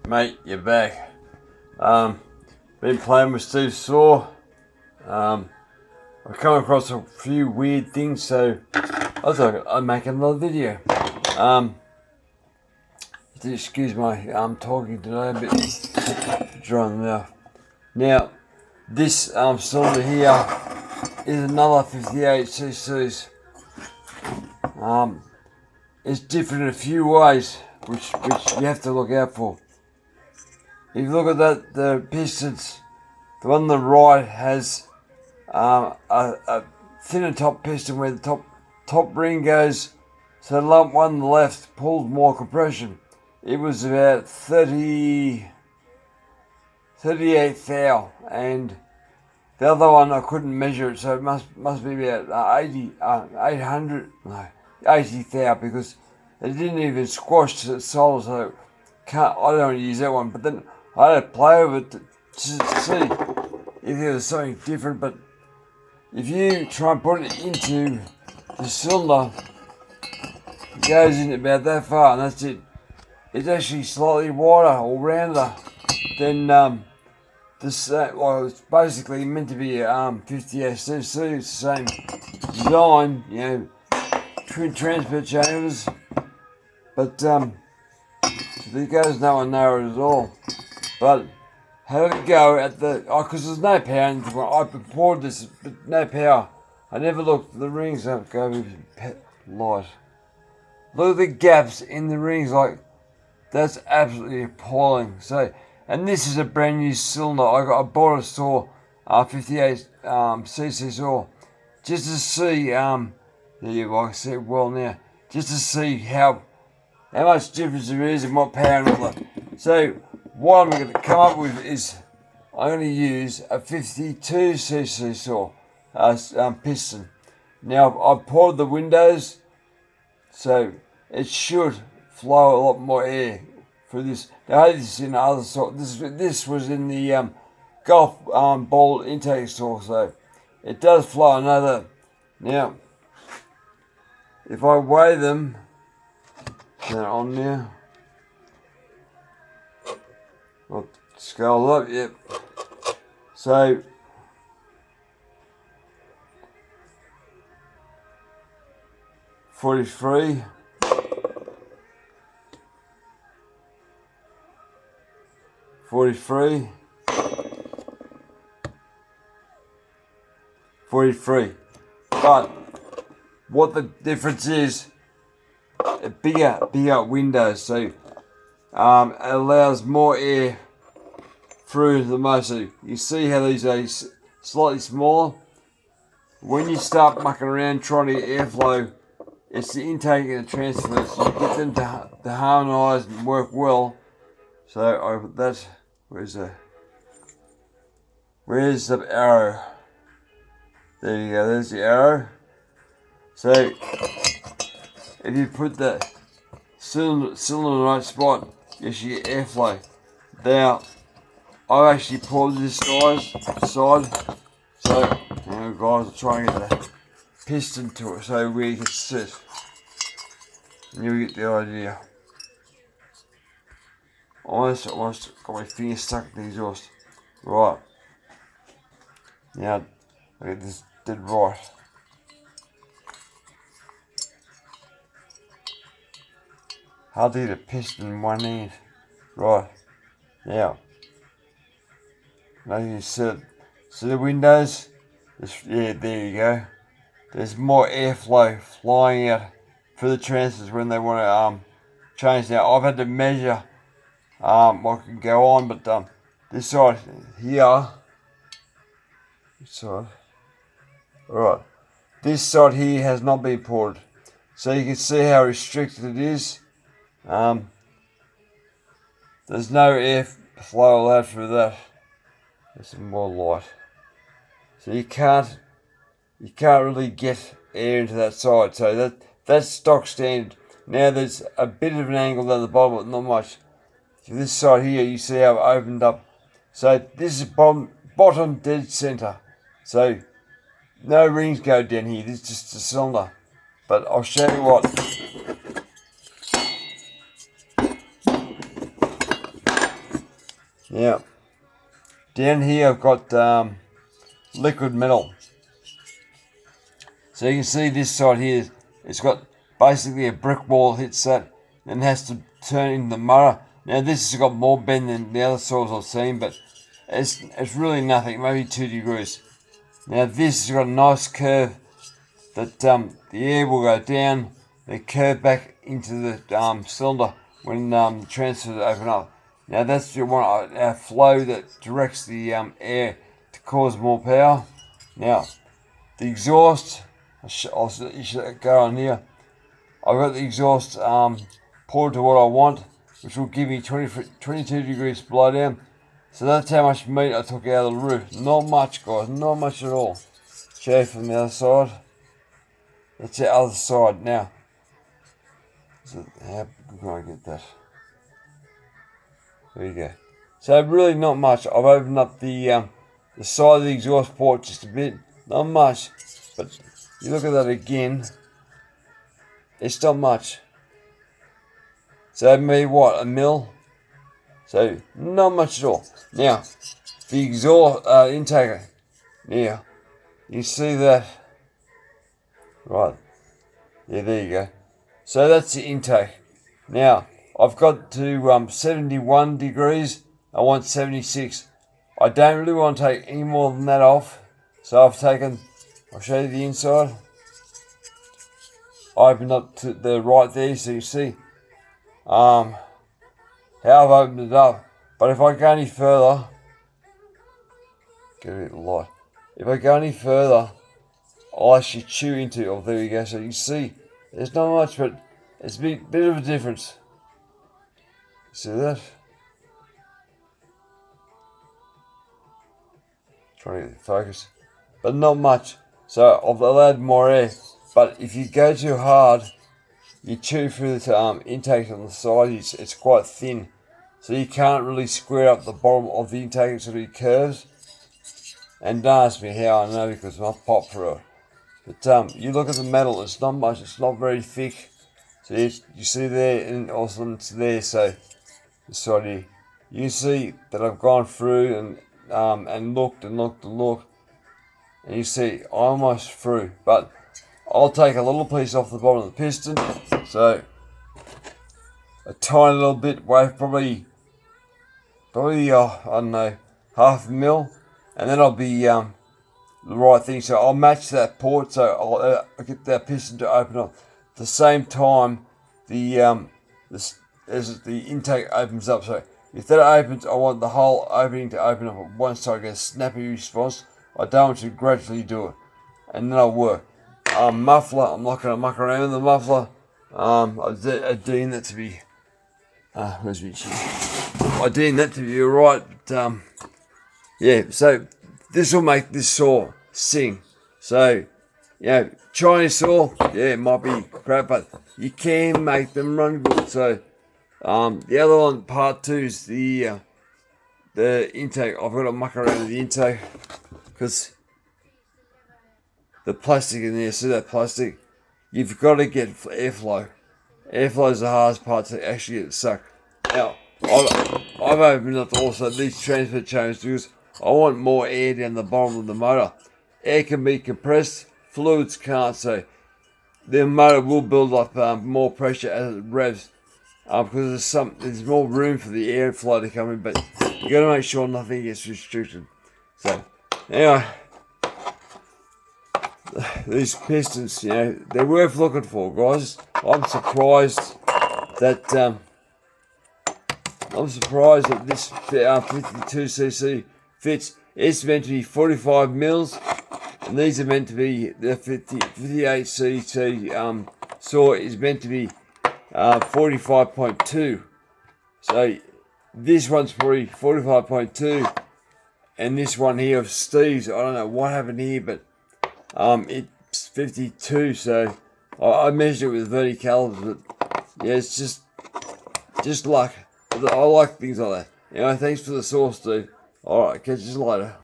Mate, you're back. Been playing with Steve Saw. I've come across a few weird things, so I thought I'd make another video. Excuse my talking today, a bit dry in the mouth. Now, this cylinder here is another 58cc's. It's different in a few ways, which you have to look out for. If you look at that, the pistons, the one on the right has a thinner top piston where the top ring goes, so the lump one on the left pulls more compression. It was about 38 thou, and the other one I couldn't measure it, so it must be about 80 thou, because it didn't even squash the solid, so I don't want to use that one. But then I had to play with it to see if there was something different. But if you try and put it into the cylinder, it goes in about that far, and that's it. It's actually slightly wider or rounder than this. Well, it's basically meant to be 58cc. It's the same design, twin transfer chambers, but it goes nowhere near it at all. But have a go at because there's no power in the one. I poured this, but no power. I never looked. The rings don't go with light. Look at the gaps in the rings, that's absolutely appalling. So, and this is a brand new cylinder. I bought a saw, 58cc saw, just to see. There you go. I can see it well now. Just to see how much difference there is and what power and all that. So what I'm going to come up with is I'm going to use a 52cc saw piston. Now I've poured the windows, so it should flow a lot more air through this. Now this is in other saw. This was in the golf ball intake saw, so it does flow another. Now if I weigh them, they're on now. I'll scale up, yep. So, $43. But what the difference is, a bigger windows, so it allows more air through the motor. You see how these are slightly smaller. When you start mucking around trying to get airflow, it's the intake and the transfer, so you get them to harmonise and work well. So that's where's the arrow? There you go. There's the arrow. So if you put the cylinder in the right spot, you should get airflow. Now, I've actually poured this side, so guys, I'll try and get the piston to it so we can sit. And you'll get the idea. Almost got my finger stuck in the exhaust. Right. Now, I get this dead right. Hard to get a piston in one end. Right. Now you see the windows? Yeah, there you go. There's more airflow flying out through the transfers when they want to change. Now, I've had to measure what can go on, but this side here, alright, this side here has not been poured. So you can see how restricted it is. There's no air flow allowed through that. There's some more light. So you can't really get air into that side. So that's stock standard. Now there's a bit of an angle down the bottom, but not much. So this side here, you see how it opened up. So this is bottom dead center. So no rings go down here. This is just a cylinder. But I'll show you what. Now, down here I've got liquid metal. So you can see this side here, it's got basically a brick wall hits that and has to turn into mutter. Now this has got more bend than the other saws I've seen, but it's really nothing, maybe 2 degrees. Now this has got a nice curve that the air will go down and curve back into the cylinder when the transfers open up. Now that's your one our flow that directs the air to cause more power. Now the exhaust, you should go on here. I've got the exhaust poured to what I want, which will give me 22 degrees blow down. So that's how much meat I took out of the roof. Not much, guys, not much at all. Show you from the other side. That's the other side. Now, so how can I get that? There you go. So really not much. I've opened up the side of the exhaust port just a bit. Not much, but you look at that again. It's not much. So maybe what, a mil? So not much at all. Now, the exhaust intake. Now, you see that? Right. Yeah, there you go. So that's the intake. Now, I've got to 71 degrees. I want 76. I don't really want to take any more than that off. So I've taken, I'll show you the inside. I opened up to the right there so you see how I've opened it up. But if I go any further, get a bit light. If I go any further, I'll actually chew into it. Oh, there we go. So you can see there's not much, but it's a bit of a difference. See that? Trying to get the focus, but not much. So I've allowed more air. But if you go too hard, you chew through the intake on the side. It's quite thin, so you can't really square up the bottom of the intake. It sort of curves. And don't ask me how I know, because I've popped through it. But you look at the metal, it's not much, it's not very thick. So you see there, and also it's there. So sorry, you see that I've gone through and looked, and you see I'm almost through. But I'll take a little piece off the bottom of the piston, so a tiny little bit, probably I don't know, half a mil. And then I'll be the right thing. So I'll match that port. So I'll get that piston to open up. At the same time, as the intake opens up. So if that opens, I want the whole opening to open up at once, so I get a snappy response. I don't want to gradually do it, and then I'll work. Muffler. I'm not going to muck around with the muffler. I deem that to be. Where's my chin? I deem that to be alright. But yeah, so this will make this saw sing. So, Chinese saw, yeah, it might be crap, but you can make them run good. So, the other one, part 2, is the intake. I've got to muck around with the intake because the plastic in there, see that plastic? You've got to get airflow. Airflow is the hardest part to actually get sucked. Now, I've opened up also these transfer chambers because I want more air down the bottom of the motor. Air can be compressed, fluids can't, so the motor will build up more pressure as it revs because there's more room for the airflow to come in, but you got to make sure nothing gets restricted. So, anyway, these pistons, they're worth looking for, guys. I'm surprised that this 52cc fits. It's meant to be 45 mils, and these are meant to be the 58cc saw is meant to be 45.2. So this one's probably 45.2, and this one here of Steve's, I don't know what happened here, but it's 52. So I measured it with verticals, but yeah, it's just luck. I like things like that. Thanks for the sauce, Steve. Alright, catch you later.